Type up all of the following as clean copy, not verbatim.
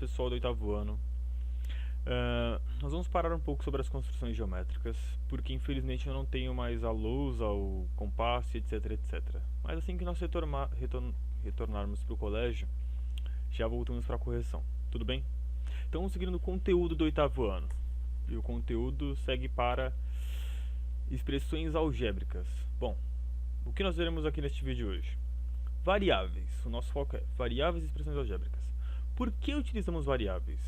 pessoal do oitavo ano. Nós vamos parar um pouco sobre as construções geométricas, porque infelizmente eu não tenho mais a lousa, o compasso, etc, etc. Mas assim que nós retornarmos para o colégio, já voltamos para a correção, tudo bem? Então vamos seguindo o conteúdo do oitavo ano. E o conteúdo segue para expressões algébricas. Bom, o que nós veremos aqui neste vídeo hoje? Variáveis. O nosso foco é variáveis e expressões algébricas. Por que utilizamos variáveis?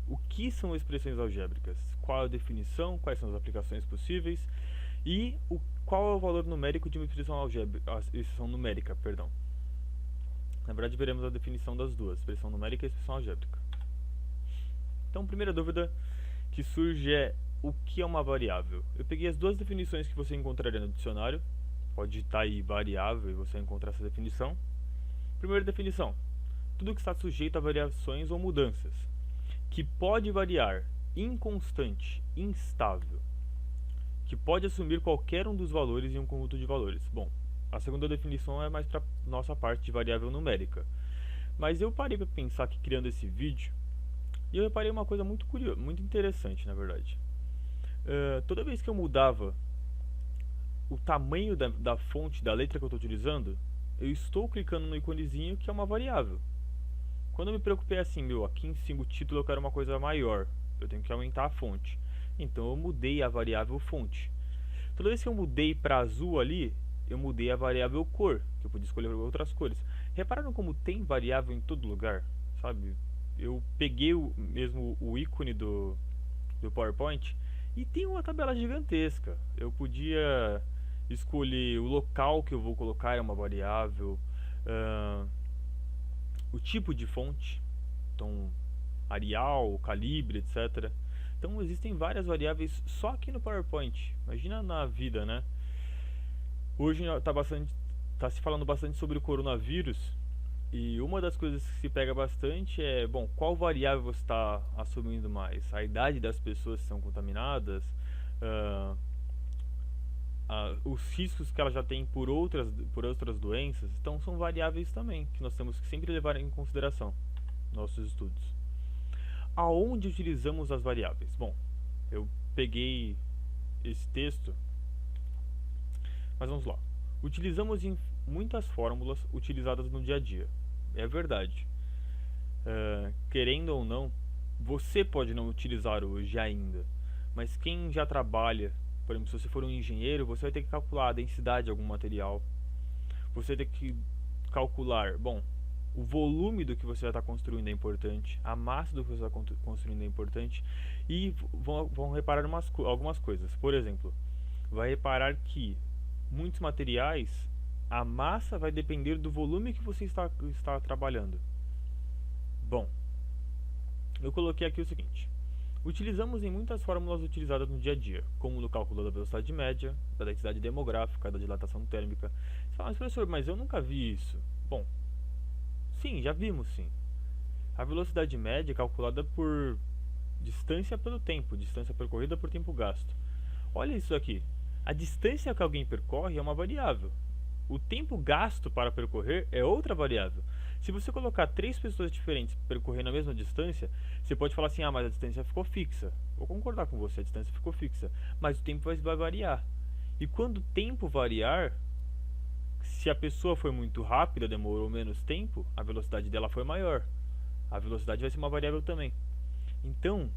O que são expressões algébricas? Qual a definição? Quais são as aplicações possíveis? E qual é o valor numérico de uma expressão numérica, perdão. Na verdade, veremos a definição das duas, expressão numérica e expressão algébrica. Então, primeira dúvida que surge é: o que é uma variável? Eu peguei as duas definições que você encontraria no dicionário. Pode digitar aí variável e você vai encontrar essa definição. Primeira definição: tudo que está sujeito a variações ou mudanças, que pode variar, inconstante, instável, que pode assumir qualquer um dos valores em um conjunto de valores. Bom, a segunda definição é mais para nossa parte de variável numérica. Mas eu parei para pensar aqui criando esse vídeo e eu reparei uma coisa muito curiosa, muito interessante, na verdade. Toda vez que eu mudava o tamanho da fonte da letra que eu estou utilizando, eu estou clicando no iconezinho que é uma variável. Quando eu me preocupei assim, aqui em cima o título eu quero uma coisa maior, eu tenho que aumentar a fonte. Então eu mudei a variável fonte. Toda vez que eu mudei para azul ali, eu mudei a variável cor, que eu podia escolher outras cores. Repararam como tem variável em todo lugar, sabe? Eu peguei mesmo o ícone do PowerPoint e tem uma tabela gigantesca. Eu podia escolher o local que eu vou colocar, é uma variável, o tipo de fonte, então Arial, calibre, etc. Então existem várias variáveis só aqui no PowerPoint. Imagina na vida, né? Hoje tá se falando bastante sobre o coronavírus. E uma das coisas que se pega bastante é, bom, qual variável você está assumindo mais? A idade das pessoas que são contaminadas, os riscos que ela já tem por outras doenças. Então são variáveis também que nós temos que sempre levar em consideração nos nossos estudos. Aonde utilizamos as variáveis? Bom, eu peguei esse texto, mas vamos lá. Utilizamos em muitas fórmulas utilizadas no dia a dia. É verdade. Querendo ou não, você pode não utilizar hoje ainda, mas quem já trabalha, por exemplo, se você for um engenheiro, você vai ter que calcular a densidade de algum material. Você vai ter que calcular, bom, o volume do que você vai estar construindo é importante, a massa do que você está construindo é importante, e vão reparar algumas coisas. Por exemplo, vai reparar que muitos materiais, a massa vai depender do volume que você está trabalhando. Bom, eu coloquei aqui o seguinte: utilizamos em muitas fórmulas utilizadas no dia a dia, como no cálculo da velocidade média, da densidade demográfica, da dilatação térmica. Você fala, mas professor, mas eu nunca vi isso. Bom, sim, já vimos sim. A velocidade média é calculada por distância pelo tempo, distância percorrida por tempo gasto. Olha isso aqui. A distância que alguém percorre é uma variável. O tempo gasto para percorrer é outra variável. Se você colocar três pessoas diferentes percorrendo a mesma distância, você pode falar assim, mas a distância ficou fixa. Vou concordar com você, a distância ficou fixa, mas o tempo vai variar. E quando o tempo variar, se a pessoa foi muito rápida, demorou menos tempo, a velocidade dela foi maior. A velocidade vai ser uma variável também. Então,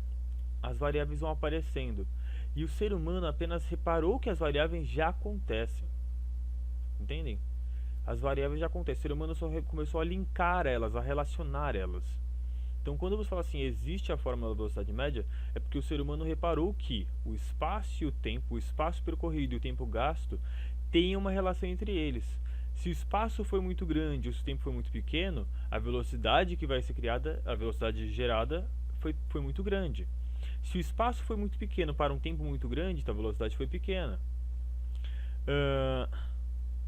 as variáveis vão aparecendo. E o ser humano apenas reparou que as variáveis já acontecem. Entendem? As variáveis já acontecem. O ser humano só começou a linkar elas, a relacionar elas. Então, quando você fala assim, existe a fórmula da velocidade média, é porque o ser humano reparou que o espaço e o tempo, o espaço percorrido e o tempo gasto, têm uma relação entre eles. Se o espaço foi muito grande ou se o tempo foi muito pequeno, a velocidade que vai ser criada, a velocidade gerada, foi muito grande. Se o espaço foi muito pequeno para um tempo muito grande, então a velocidade foi pequena.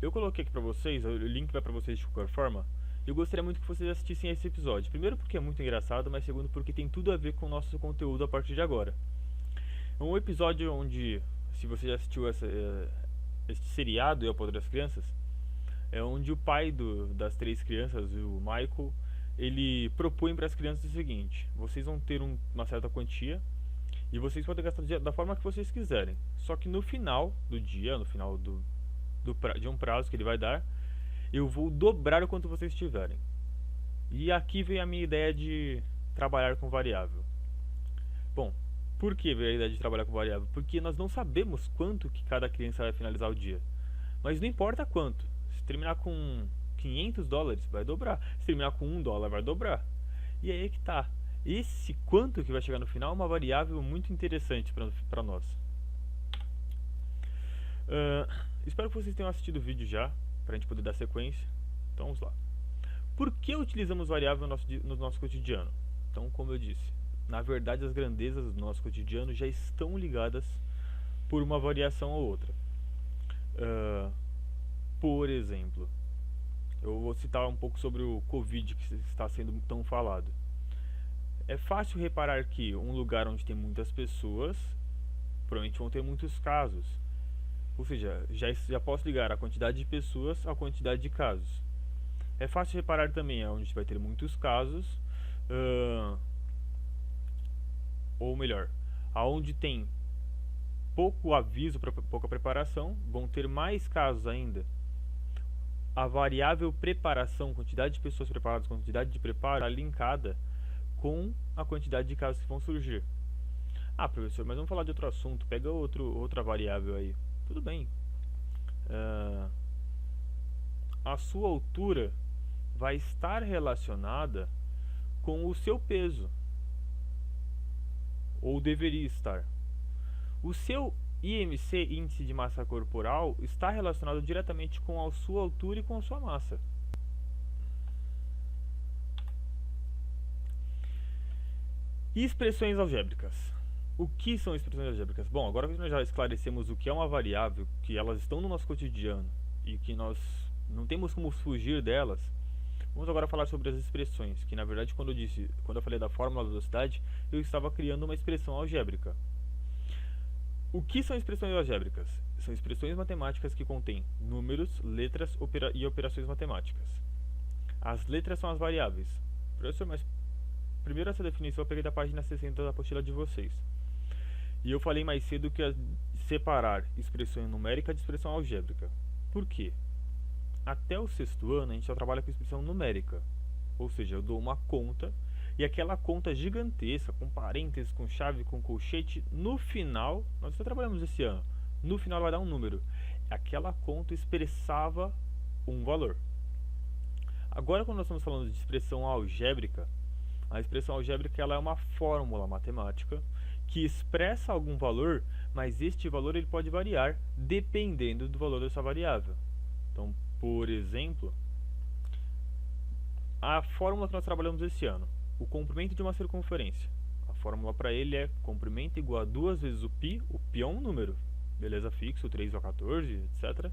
Eu coloquei aqui pra vocês, o link vai pra vocês de qualquer forma. Eu gostaria muito que vocês assistissem a esse episódio. Primeiro porque é muito engraçado, mas segundo porque tem tudo a ver com o nosso conteúdo a partir de agora. É um episódio onde, se você já assistiu este seriado, Eu, a Poder das Crianças, é onde o pai das três crianças, o Michael, ele propõe para as crianças o seguinte: vocês vão ter uma certa quantia e vocês podem gastar da forma que vocês quiserem. Só que no final do dia, no final de um prazo que ele vai dar, eu vou dobrar o quanto vocês tiverem. E aqui vem a minha ideia de trabalhar com variável. Bom, por que veio a ideia de trabalhar com variável? Porque nós não sabemos quanto que cada criança vai finalizar o dia. Mas não importa quanto. Se terminar com $500, vai dobrar. Se terminar com $1, vai dobrar. E aí é que tá. Esse quanto que vai chegar no final é uma variável muito interessante para nós. Espero que vocês tenham assistido o vídeo já, para a gente poder dar sequência. Então vamos lá. Por que utilizamos variável no nosso cotidiano? Então, como eu disse, na verdade as grandezas do nosso cotidiano já estão ligadas por uma variação ou outra. Por exemplo, eu vou citar um pouco sobre o Covid que está sendo tão falado. É fácil reparar que um lugar onde tem muitas pessoas, provavelmente vão ter muitos casos. Ou seja, já posso ligar a quantidade de pessoas à quantidade de casos. É fácil reparar também onde vai ter muitos casos, ou melhor, aonde tem pouco aviso para pouca preparação, vão ter mais casos ainda. A variável preparação, quantidade de pessoas preparadas, quantidade de preparo, está linkada com a quantidade de casos que vão surgir. Ah, professor, mas vamos falar de outro assunto, pega outra variável aí. Tudo bem. A sua altura vai estar relacionada com o seu peso, ou deveria estar. O seu IMC, índice de massa corporal, está relacionado diretamente com a sua altura e com a sua massa. Expressões algébricas. O que são expressões algébricas? Bom, agora que nós já esclarecemos o que é uma variável, que elas estão no nosso cotidiano e que nós não temos como fugir delas, vamos agora falar sobre as expressões, que na verdade quando eu falei da fórmula da velocidade, eu estava criando uma expressão algébrica. O que são expressões algébricas? São expressões matemáticas que contêm números, letras e operações matemáticas. As letras são as variáveis. Professor, mas primeiro essa definição eu peguei da página 60 da apostila de vocês. E eu falei mais cedo que separar expressão numérica de expressão algébrica. Por quê? Até o sexto ano a gente só trabalha com expressão numérica. Ou seja, eu dou uma conta e aquela conta gigantesca, com parênteses, com chave, com colchete, no final, nós só trabalhamos esse ano, no final vai dar um número. Aquela conta expressava um valor. Agora quando nós estamos falando de expressão algébrica, a expressão algébrica ela é uma fórmula matemática que expressa algum valor, mas este valor ele pode variar dependendo do valor dessa variável. Então, por exemplo, a fórmula que nós trabalhamos esse ano, o comprimento de uma circunferência. A fórmula para ele é comprimento igual a 2 vezes o π é um número, beleza, fixo, 3 ou 14, etc.,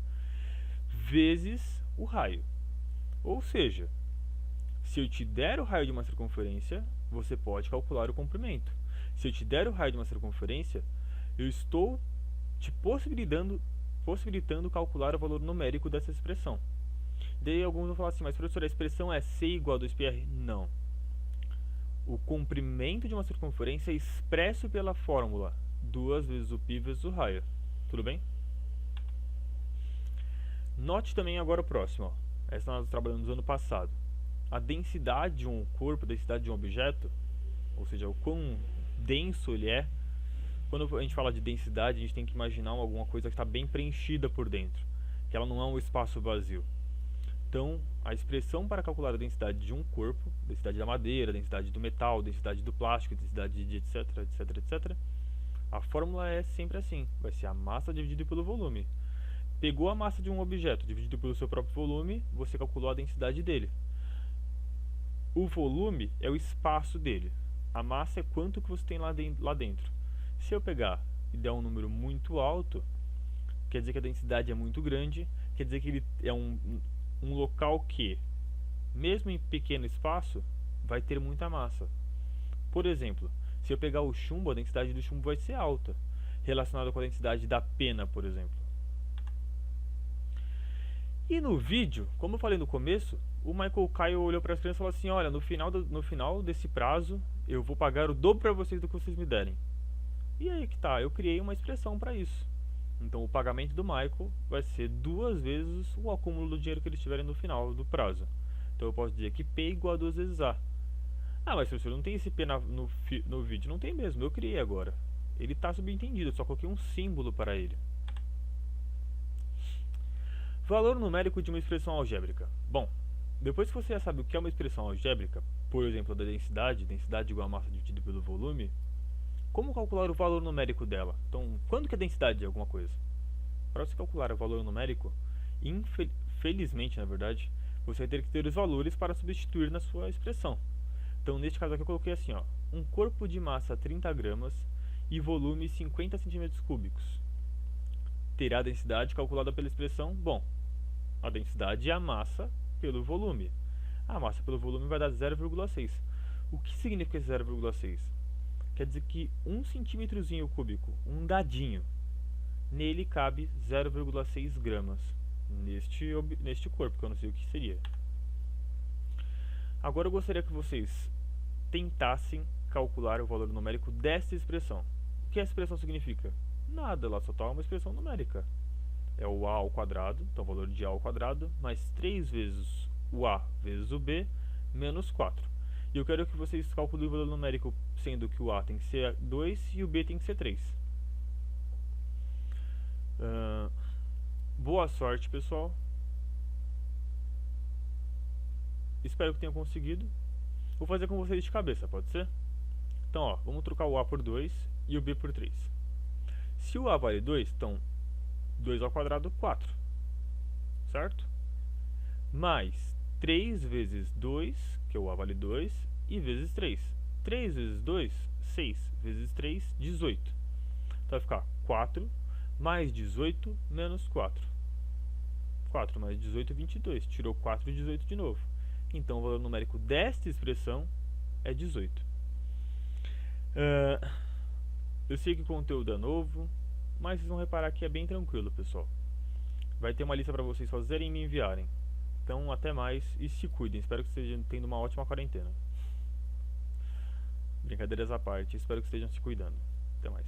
vezes o raio. Ou seja, se eu te der o raio de uma circunferência, você pode calcular o comprimento. Se eu te der o raio de uma circunferência, eu estou te possibilitando calcular o valor numérico dessa expressão. Daí alguns vão falar assim, mas professor, a expressão é c igual a 2πr? Não. O comprimento de uma circunferência é expresso pela fórmula 2 vezes o π vezes o raio. Tudo bem? Note também agora o próximo. Essa nós trabalhamos no ano passado. A densidade de um corpo, a densidade de um objeto, ou seja, o quão denso ele é. Quando a gente fala de densidade, a gente tem que imaginar alguma coisa que está bem preenchida por dentro, que ela não é um espaço vazio. Então, a expressão para calcular a densidade de um corpo, densidade da madeira, densidade do metal, densidade do plástico, densidade de etc, etc, etc, a fórmula é sempre assim, vai ser a massa dividida pelo volume. Pegou a massa de um objeto dividido pelo seu próprio volume, você calculou a densidade dele. O volume é o espaço dele. A massa é quanto que você tem lá dentro. Se eu pegar e der um número muito alto, quer dizer que a densidade é muito grande, quer dizer que ele é um local que, mesmo em pequeno espaço, vai ter muita massa. Por exemplo, se eu pegar o chumbo, a densidade do chumbo vai ser alta, relacionada com a densidade da pena, por exemplo. E no vídeo, como eu falei no começo, o Michael Kyle olhou para as crianças e falou assim: olha, no final desse prazo, eu vou pagar o dobro para vocês do que vocês me derem. E aí que tá, eu criei uma expressão para isso. Então o pagamento do Michael vai ser 2 vezes o acúmulo do dinheiro que eles tiverem no final do prazo. Então eu posso dizer que P igual a 2 vezes A. Ah, mas professor, não tem esse P no vídeo. Não tem mesmo, eu criei agora. Ele está subentendido, eu só coloquei um símbolo para ele. Valor numérico de uma expressão algébrica. Bom, depois que você já sabe o que é uma expressão algébrica, por exemplo, da densidade igual a massa dividida pelo volume, como calcular o valor numérico dela? Então, quando que é densidade de alguma coisa? Para você calcular o valor numérico, infelizmente, na verdade, você vai ter que ter os valores para substituir na sua expressão. Então, neste caso aqui eu coloquei assim, ó, um corpo de massa 30 gramas e volume 50 centímetros cúbicos. Terá a densidade calculada pela expressão, bom, a densidade é a massa pelo volume. A massa pelo volume vai dar 0,6. O que significa esse 0,6? Quer dizer que 1 centímetrozinho cúbico, um dadinho, nele cabe 0,6 gramas neste corpo, que eu não sei o que seria. Agora eu gostaria que vocês tentassem calcular o valor numérico desta expressão. O que essa expressão significa? Nada, ela só está uma expressão numérica. É o A ao quadrado, então o valor de A ao quadrado, mais 3 vezes o A vezes o B, menos 4. E eu quero que vocês calculem o valor numérico, sendo que o A tem que ser 2 e o B tem que ser 3. Boa sorte, pessoal. Espero que tenham conseguido. Vou fazer com vocês de cabeça, pode ser? Então, ó, vamos trocar o A por 2 e o B por 3. Se o A vale 2, então 2 ao quadrado, 4. Certo? Mais 3 vezes 2, que o A vale 2, e vezes 3. 3 vezes 2, 6. Vezes 3, 18. Então vai ficar 4 mais 18 menos 4. 4 mais 18, 22. Tirou 4 e 18 de novo. Então o valor numérico desta expressão é 18. Eu sei que o conteúdo é novo, mas vocês vão reparar que é bem tranquilo, pessoal. Vai ter uma lista para vocês fazerem e me enviarem. Então até mais e se cuidem. Espero que estejam tendo uma ótima quarentena. Brincadeiras à parte, espero que estejam se cuidando. Até mais.